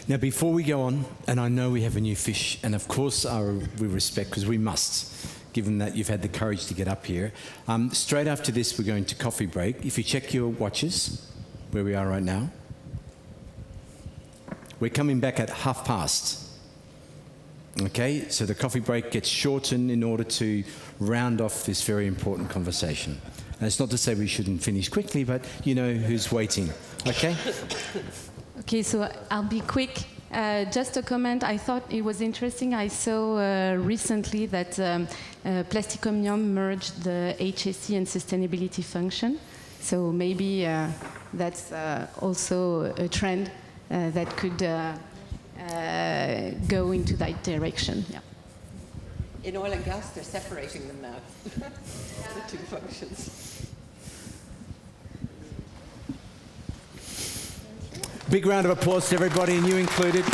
S1: Now, before we go on, and I know we have a new fish, and of course we respect, because we must, given that you've had the courage to get up here. Straight after this, we're going to coffee break. If you check your watches, where we are right now, we're coming back at past. Okay, so the coffee break gets shortened in order to round off this very important conversation. And it's not to say we shouldn't finish quickly, but you know who's waiting, okay?
S12: Okay, so I'll be quick. Just a comment. I thought it was interesting. I saw recently that Plastic Omnium merged the HSE and sustainability function. So maybe that's also a trend that could go into that direction. Yeah.
S13: In oil and gas, they're separating them now, the two functions.
S1: Big round of applause to everybody, and you included.